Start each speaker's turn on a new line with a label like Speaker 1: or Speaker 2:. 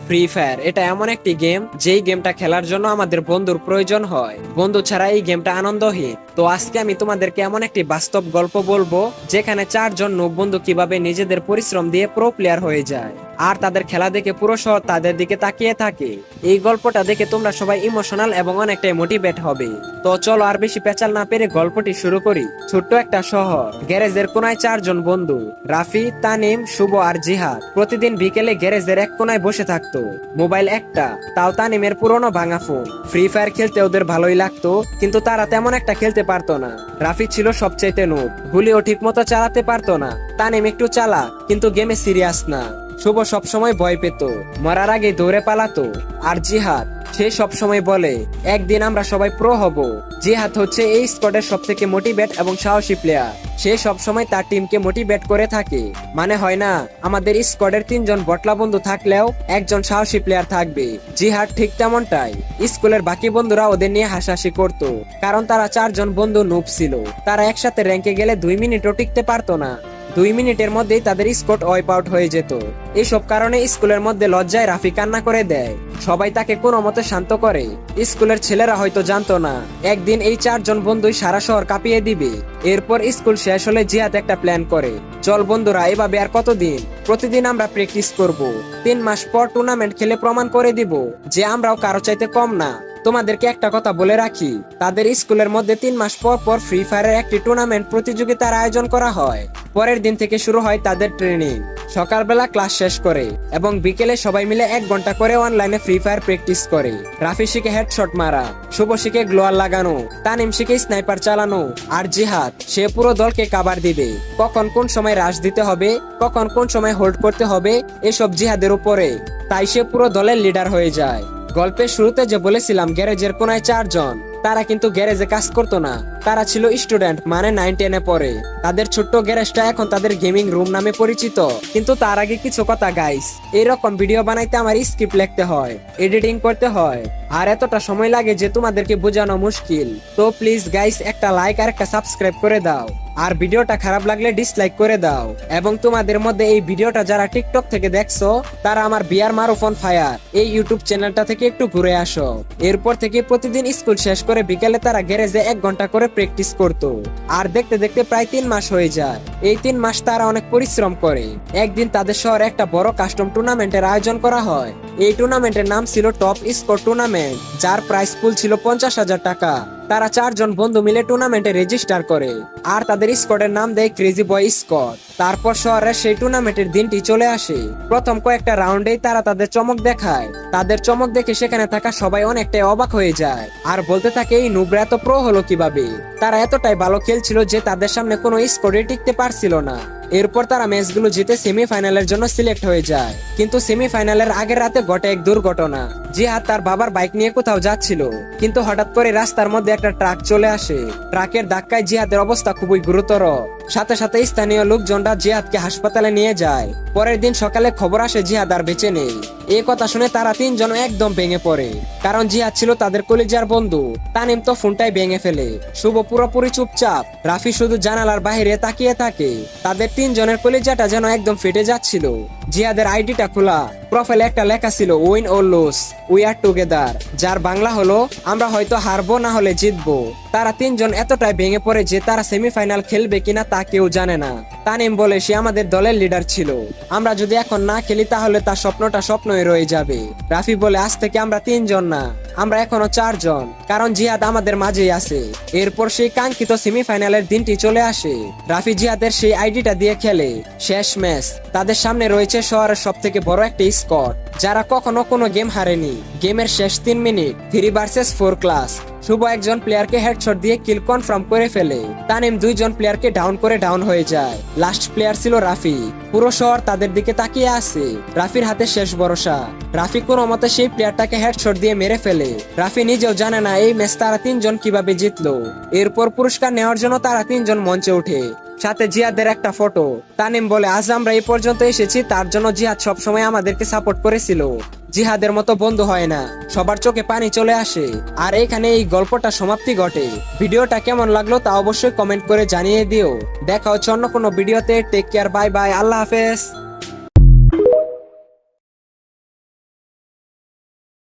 Speaker 1: Free fire এটা এমন একটি গেম যেই গেমটা খেলার জন্য আমাদের বন্ধুর প্রয়োজন হয়, বন্ধু ছাড়া এই গেমটা আনন্দহীন। তো আজকে আমি তোমাদেরকে এমন একটি বাস্তব গল্প বলবো যেখানে 4 জন নুব বন্ধু কিভাবে নিজেদের পরিশ্রম দিয়ে প্রো প্লেয়ার হয়ে যায় আর তাদের খেলা দেখে পুরো শহর তাদের দিকে তাকিয়ে থাকে। এই গল্পটা দেখে তোমরা সবাই ইমোশনাল এবং অনেকটাই মোটিভেট হবে। তো চলো আর বেশি পেঁচাল না পেরে গল্পটি শুরু করি। ছোট্ট একটা শহর, গ্যারেজের কোনায় 4 জন বন্ধু রাফি, তানিম, শুভ আর জিহাদ প্রতিদিন বিকেলে গ্যারেজের এক কোনায় বসে থাকতো। মোবাইল একটা, তাও তানিমের পুরনো ভাঙা ফোন। ফ্রি ফায়ার খেলতে ওদের ভালোই লাগতো, কিন্তু তারা তেমন একটা খেলতে পারতো না। রাফি ছিল সবচাইতে নুব, গুলিও ঠিক মতো চালাতে পারতো না। তানিম একটু চালাক, কিন্তু গেমে সিরিয়াস না। শুভ সবসময় ভয় পেত, মরার আগে দৌড়ে পালাতো। আর জিহাদ, সে সবসময় বলে একদিন আমরা সবাই প্রো হব। জিহাদ হচ্ছে এই স্কোয়াডের সব থেকে মোটিভেট এবং সাহসী প্লেয়ার। সে সবসময় তার টিমকে মোটিভেট করে থাকে। মানে হয় না, আমাদের স্কোয়াডের 3 জন বটলা বন্ধু থাকলেও একজন সাহসী প্লেয়ার থাকবে। জিহাদ ঠিক তেমনটাই। স্কুলের বাকি বন্ধুরা ওদের নিয়ে হাসাহাসি করত, কারণ তারা 4 জন বন্ধু নুব ছিল। তারা একসাথে র্যাঙ্কে গেলে 2 মিনিটও টিকতে পারতো না। 2 মিনিটের মধ্যেই তাদের স্কোয়াড ওয়াইপ আউট হয়ে যেত। এইসব কারণে স্কুলের মধ্যে লজ্জায় রাফি কান্না করে দেয়। সবাই তাকে কোনো মতে শান্ত করে। স্কুলের ছেলেরা হয়তো জানতো না একদিন এই 4 জন বন্ধুই সারা শহর কাঁপিয়ে দিবে। এরপর স্কুল শেষ হলে জিহাদ একটা প্ল্যান করে, চল বন্ধুরা এভাবে আর কতদিন, প্রতিদিন আমরা প্র্যাকটিস করব। 3 মাস পর টুর্নামেন্ট খেলে প্রমাণ করে দিব যে আমরাও কারো চাইতে কম না। তোমাদেরকে একটা কথা বলে রাখি, তাদের স্কুলের মধ্যে 3 মাস পর পর ফ্রি ফায়ারের একটি টুর্নামেন্ট প্রতিযোগিতার আয়োজন করা হয়। পরের দিন থেকে শুরু হয় তাদের ট্রেনিং। সকালবেলা ক্লাস শেষ করে এবং বিকেলে সবাই মিলে 1 ঘন্টা করে অনলাইনে ফ্রি ফায়ার প্র্যাকটিস করে। রাফি শিখে হেডশট মারা, শুভ শিখে গ্লোয়ার লাগানো, তানিম শিখে স্নাইপার চালানো, আর জিহাদ সে পুরো দলকে কাভার দিবে। কখন কোন সময় রাশ দিতে হবে, কখন কোন সময় হোল্ড করতে হবে, এসব জিহাদের উপরে। তাই সে পুরো দলের লিডার হয়ে যায়। গল্পের শুরুতে যে বলেছিলাম গ্যারেজের কোনায় 4 জন, তারা কিন্তু গ্যারেজে কাজ করতো না। তারা ছিল স্টুডেন্ট, মানে 9-10-এ পড়ে। তাদের ছোট্ট গ্যারেজটা এখন তাদের গেমিং রুম নামে পরিচিত। কিন্তু তার আগে কিছু কথা গাইস, এইরকম ভিডিও বানাইতে আমার স্ক্রিপ্ট লিখতে হয়, এডিটিং করতে হয়, আর এতটা সময় লাগে যে তোমাদেরকে বোঝানো মুশকিল। তো প্লিজ গাইস, একটা লাইক আর একটা সাবস্ক্রাইব করে দাও। আর ভিডিওটা খারাপ লাগলে ডিসলাইক করে দাও। এবং তোমাদের মধ্যে এই ভিডিওটা যারা টিকটক থেকে দেখছো, তারা আমার বিয়ার মারুফ অন ফায়ার এই ইউটিউব চ্যানেলটা থেকে একটু ঘুরে আসো। এরপর থেকে প্রতিদিন স্কুল শেষ করে বিকেলে তারা গ্যারেজে 1 ঘন্টা করে প্র্যাকটিস করতো। আর দেখতে দেখতে প্রায় 3 মাস হয়ে যায়। এই 3 মাস তারা অনেক পরিশ্রম করে। একদিন তাদের শহরে একটা বড় কাস্টম টুর্নামেন্টের আয়োজন করা হয়। এই টুর্নামেন্টের নাম ছিল টপ স্কোর টুর্নামেন্ট, যার প্রাইস পুল ছিল 50,000 টাকা। তারা 4 জন বন্ধু মিলে টুর্নামেন্টে রেজিস্টার করে আর তাদের স্কোয়াডের নাম দেয় ক্রেজি বয় স্কোয়াড। তারপর শহরের সেই টুর্নামেন্টের দিনটি চলে আসে। প্রথম কয়েকটা রাউন্ডেই তারা তাদের চমক দেখায়। তাদের চমক দেখে সেখানে থাকা সবাই অনেকটাই অবাক হয়ে যায় আর বলতে থাকে এই নুবরা এত প্রো হলো কিভাবে। তারা এতটাই ভালো খেলছিল যে তাদের সামনে কোনো স্কোয়াডে টিকতে পারছিল না। এরপর তারা ম্যাচগুলো জিতে সেমিফাইনালের জন্য সিলেক্ট হয়ে যায়। কিন্তু সেমিফাইনালের আগের রাতে ঘটে এক দুর্ঘটনা। জিহাদ তার বাবার বাইক নিয়ে কোথাও যাচ্ছিল, কিন্তু হঠাৎ করে রাস্তার মধ্যে একটা ট্রাক চলে আসে। ট্রাকের ধাক্কায় জিহাদের অবস্থা খুবই গুরুতর। সাথে সাথে স্থানীয় লোকজনরা জিহাদকে হাসপাতালে নিয়ে যায়। পরের দিন সকালে খবর আসে জিহাদ আর বেঁচে নেই। এই কথা শুনে তারা 3 জন একদম ভেঙে পড়ে, কারণ জিহাদ ছিল তাদের কলিজার বন্ধু। তানিম তো ফোনটাই ভেঙে ফেলে। শুভ পুরোপুরি চুপচাপ। রাফি শুধু জানালার বাইরে তাকিয়ে থাকে। তাদের 3 জনের কলিজাটা যেন একদম ফেটে যাচ্ছিল। জিহাদের আইডিটা খোলা, প্রোফাইলে একটা লেখা ছিল win or lose we are together, যার বাংলা হলো আমরা হয়তো হারবো না হলে জিতবো। তারা 3 জন এতটাই ভেঙে পড়ে যে তারা সেমিফাইনাল খেলবে কিনা তা কেউ জানে না। তানিম বলে সে আমাদের দলের লিডার ছিল, আমরা যদি এখন না খেলি তাহলে তার স্বপ্নটা স্বপ্নই রয়ে যাবে। রাফি বলে আজ থেকে আমরা 3 জন না, আমরা এখনো 4 জন, কারণ জিহাদ আমাদের মাঝেই আছে। এরপর সেই কাঙ্ক্ষিত সেমিফাইনালের দিনটি চলে আসে। রাফি জিহাদের সেই আইডিটা দিয়ে খেলে। শেষ ম্যাচ, তাদের সামনে রয়েছে শহরের সব থেকে বড় একটা স্কোয়াড, যারা কখনো কোনো গেম হারেনি। গেমের শেষ 3 মিনিট 3 ভার্সেস 4 ক্লাস। শুভ একজন প্লেয়ারকে হেডশট দিয়ে কিল কনফার্ম করে ফেলে। তানিম 2 জন প্লেয়ারকে ডাউন করে ডাউন হয়ে যায়। লাস্ট প্লেয়ার ছিল রাফি। পুরো শহর তাদের দিকে তাকিয়ে আছে। রাফির হাতে শেষ ভরসা। রাফি কোনো মতে সেই প্লেয়ারটাকে হেডশট দিয়ে মেরে ফেলে। রাফি নিজেও জানে না এই ম্যাচ তারা 3 জন কিভাবে জিতলো। এরপর পুরস্কার নেওয়ার জন্য তারা 3 জন মঞ্চে ওঠে, সাথে জিহাদের একটা ফটো। তানিম বলে আজ আমরা এই পর্যন্ত এসেছি তার জন্য জিহাদ সবসময় আমাদেরকে সাপোর্ট করেছিল। জিহাদের মতো বন্ধু হয় না। সবার চোখে পানি চলে আসে। আর এখানে এই গল্পটা সমাপ্তি ঘটে। ভিডিওটা কেমন লাগলো তা অবশ্যই কমেন্ট করে জানিয়ে দিও। দেখা হচ্ছে অন্য কোনো ভিডিওতে। টেক কেয়ার, বাই বাই, আল্লাহ হাফেজ।